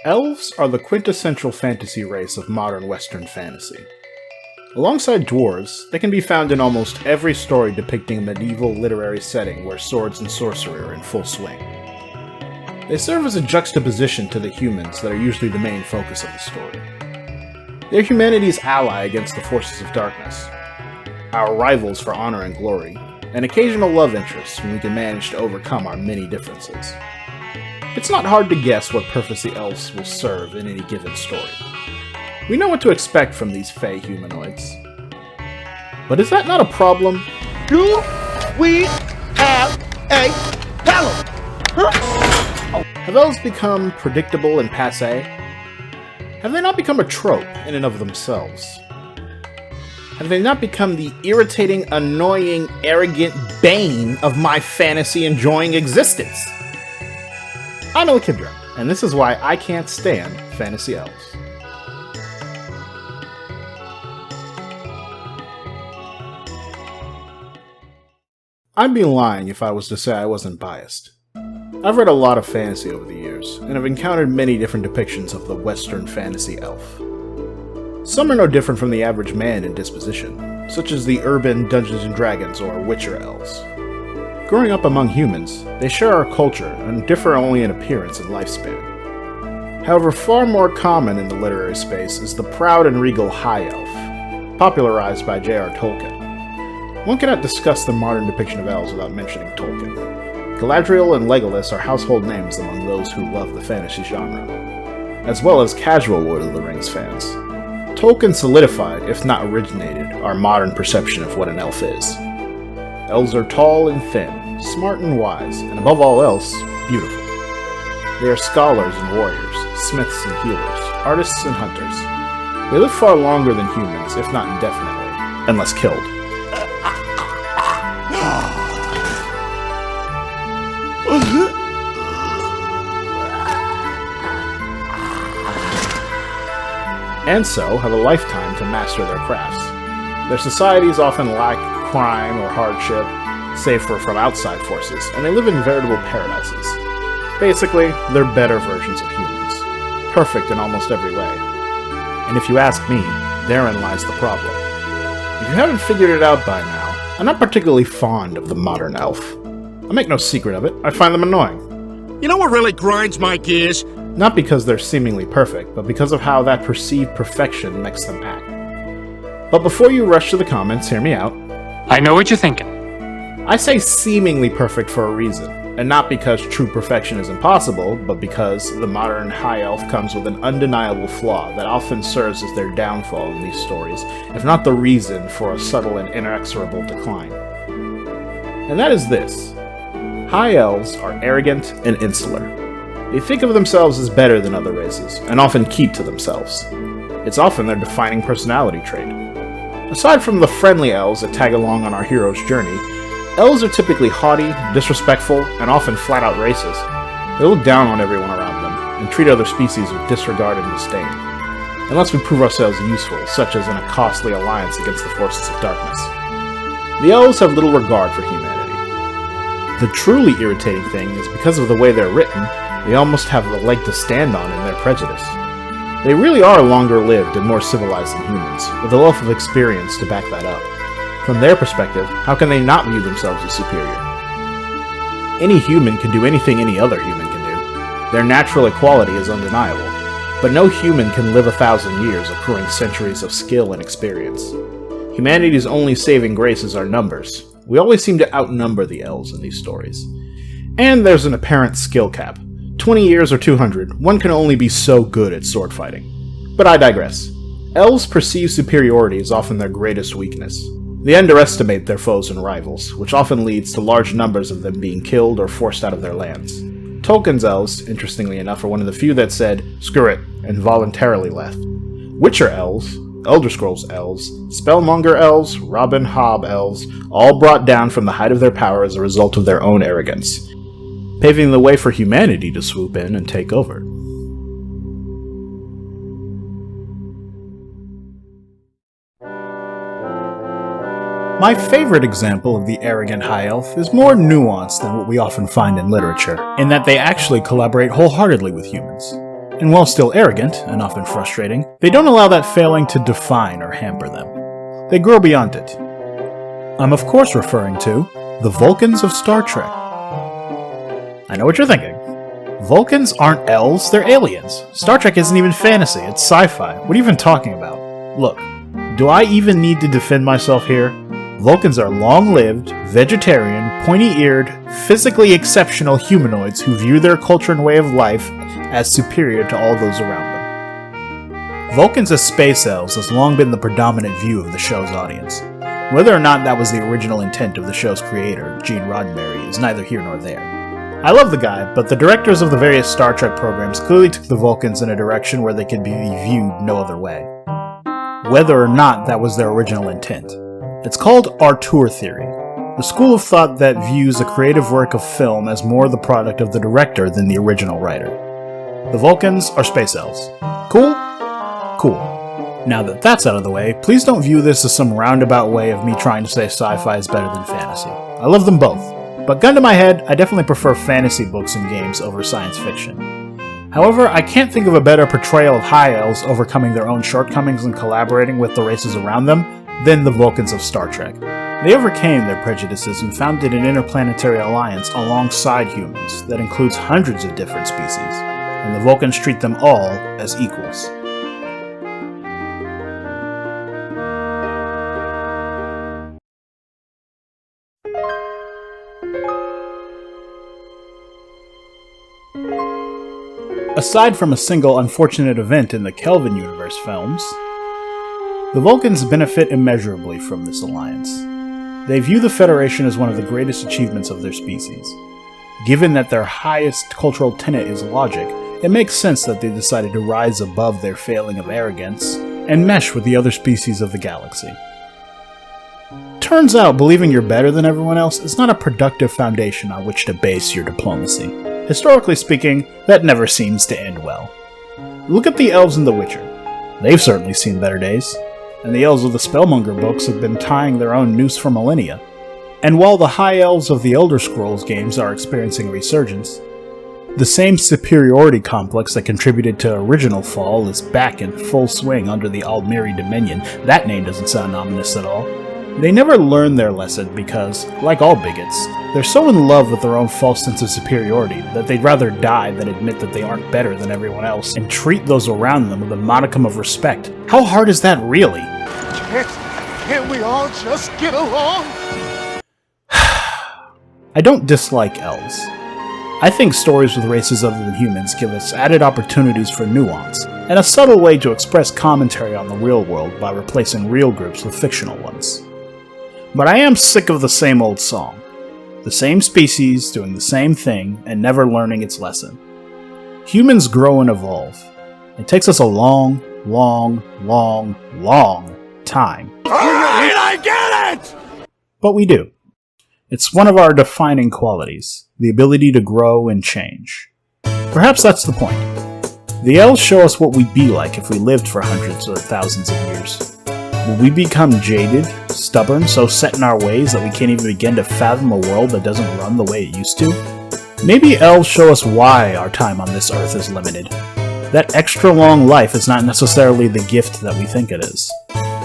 Elves are the quintessential fantasy race of modern Western fantasy. Alongside dwarves, they can be found in almost every story depicting a medieval literary setting where swords and sorcery are in full swing. They serve as a juxtaposition to the humans that are usually the main focus of the story. They're humanity's ally against the forces of darkness, our rivals for honor and glory, and occasional love interests when we can manage to overcome our many differences. It's not hard to guess what purpose the elves will serve in any given story. We know what to expect from these fey humanoids. But is that not a problem? Do we have a problem? Huh? Have elves become predictable and passé? Have they not become a trope in and of themselves? Have they not become the irritating, annoying, arrogant bane of my fantasy-enjoying existence? I'm Elekidra, and this is why I can't stand fantasy elves. I'd be lying if I was to say I wasn't biased. I've read a lot of fantasy over the years, and have encountered many different depictions of the Western fantasy elf. Some are no different from the average man in disposition, such as the urban Dungeons & Dragons or Witcher elves. Growing up among humans, they share our culture and differ only in appearance and lifespan. However, far more common in the literary space is the proud and regal High Elf, popularized by J.R. Tolkien. One cannot discuss the modern depiction of elves without mentioning Tolkien. Galadriel and Legolas are household names among those who love the fantasy genre, as well as casual Lord of the Rings fans. Tolkien solidified, if not originated, our modern perception of what an elf is. Elves are tall and thin, smart and wise, and above all else, beautiful. They are scholars and warriors, smiths and healers, artists and hunters. They live far longer than humans, if not indefinitely, unless killed. And so have a lifetime to master their crafts. Their societies often lack crime or hardship, safer from outside forces, and they live in veritable paradises. Basically, they're better versions of humans, perfect in almost every way. And if you ask me, therein lies the problem. If you haven't figured it out by now, I'm not particularly fond of the modern elf. I make no secret of it, I find them annoying. You know what really grinds my gears? Not because they're seemingly perfect, but because of how that perceived perfection makes them act. But before you rush to the comments, hear me out. I know what you're thinking. I say seemingly perfect for a reason, and not because true perfection is impossible, but because the modern high elf comes with an undeniable flaw that often serves as their downfall in these stories, if not the reason for a subtle and inexorable decline. And that is this. High elves are arrogant and insular. They think of themselves as better than other races, and often keep to themselves. It's often their defining personality trait. Aside from the friendly elves that tag along on our hero's journey, elves are typically haughty, disrespectful, and often flat-out racist. They look down on everyone around them, and treat other species with disregard and disdain, unless we prove ourselves useful, such as in a costly alliance against the forces of darkness. The elves have little regard for humanity. The truly irritating thing is because of the way they're written, they almost have a leg to stand on in their prejudice. They really are longer-lived and more civilized than humans, with a wealth of experience to back that up. From their perspective, how can they not view themselves as superior? Any human can do anything any other human can do. Their natural equality is undeniable, but no human can live 1,000 years accruing centuries of skill and experience. Humanity's only saving grace is our numbers. We always seem to outnumber the elves in these stories. And there's an apparent skill cap. 20 years or 200, one can only be so good at sword fighting. But I digress. Elves' perceived superiority is often their greatest weakness. They underestimate their foes and rivals, which often leads to large numbers of them being killed or forced out of their lands. Tolkien's elves, interestingly enough, are one of the few that said, "Screw it," and voluntarily left. Witcher elves, Elder Scrolls elves, Spellmonger elves, Robin Hobb elves, all brought down from the height of their power as a result of their own arrogance, paving the way for humanity to swoop in and take over. My favorite example of the arrogant high elf is more nuanced than what we often find in literature, in that they actually collaborate wholeheartedly with humans. And while still arrogant, and often frustrating, they don't allow that failing to define or hamper them. They grow beyond it. I'm of course referring to the Vulcans of Star Trek. I know what you're thinking. Vulcans aren't elves, they're aliens. Star Trek isn't even fantasy, it's sci-fi. What are you even talking about? Look, do I even need to defend myself here? Vulcans are long-lived, vegetarian, pointy-eared, physically exceptional humanoids who view their culture and way of life as superior to all those around them. Vulcans as space elves has long been the predominant view of the show's audience. Whether or not that was the original intent of the show's creator, Gene Roddenberry, is neither here nor there. I love the guy, but the directors of the various Star Trek programs clearly took the Vulcans in a direction where they could be viewed no other way. Whether or not that was their original intent. It's called Auteur theory, the school of thought that views a creative work of film as more the product of the director than the original writer. The Vulcans are space elves. Cool? Cool. Now that that's out of the way, please don't view this as some roundabout way of me trying to say sci-fi is better than fantasy. I love them both, but gun to my head, I definitely prefer fantasy books and games over science fiction. However, I can't think of a better portrayal of high elves overcoming their own shortcomings and collaborating with the races around them than the Vulcans of Star Trek. They overcame their prejudices and founded an interplanetary alliance alongside humans that includes hundreds of different species, and the Vulcans treat them all as equals. Aside from a single unfortunate event in the Kelvin Universe films, the Vulcans benefit immeasurably from this alliance. They view the Federation as one of the greatest achievements of their species. Given that their highest cultural tenet is logic, it makes sense that they decided to rise above their failing of arrogance and mesh with the other species of the galaxy. Turns out believing you're better than everyone else is not a productive foundation on which to base your diplomacy. Historically speaking, that never seems to end well. Look at the elves in The Witcher. They've certainly seen better days, and the elves of the Spellmonger books have been tying their own noose for millennia. And while the high elves of the Elder Scrolls games are experiencing a resurgence, the same superiority complex that contributed to original fall is back in full swing under the Aldmeri Dominion. That name doesn't sound ominous at all. They never learn their lesson because, like all bigots, they're so in love with their own false sense of superiority that they'd rather die than admit that they aren't better than everyone else and treat those around them with a modicum of respect. How hard is that really? Can't we all just get along? I don't dislike elves. I think stories with races other than humans give us added opportunities for nuance, and a subtle way to express commentary on the real world by replacing real groups with fictional ones. But I am sick of the same old song. The same species doing the same thing and never learning its lesson. Humans grow and evolve. It takes us a long time. Alright, I get it! But we do. It's one of our defining qualities, the ability to grow and change. Perhaps that's the point. The elves show us what we'd be like if we lived for hundreds or thousands of years. Will we become jaded, stubborn, so set in our ways that we can't even begin to fathom a world that doesn't run the way it used to? Maybe elves show us why our time on this earth is limited. That extra long life is not necessarily the gift that we think it is.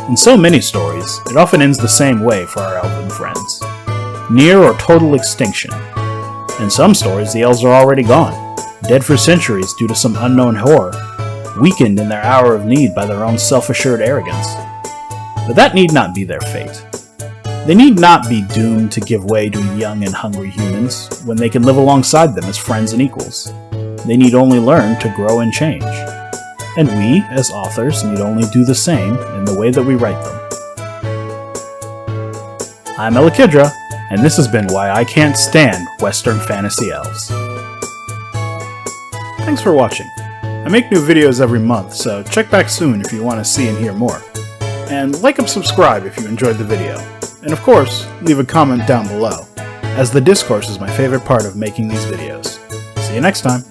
In so many stories, it often ends the same way for our elven friends. Near or total extinction. In some stories, the elves are already gone, dead for centuries due to some unknown horror, weakened in their hour of need by their own self-assured arrogance. But that need not be their fate. They need not be doomed to give way to young and hungry humans when they can live alongside them as friends and equals. They need only learn to grow and change. And we, as authors, need only do the same in the way that we write them. I'm Elekidra, and this has been why I can't stand Western fantasy elves. Thanks for watching. I make new videos every month, so check back soon if you want to see and hear more. And like and subscribe if you enjoyed the video. And of course, leave a comment down below, as the discourse is my favorite part of making these videos. See you next time!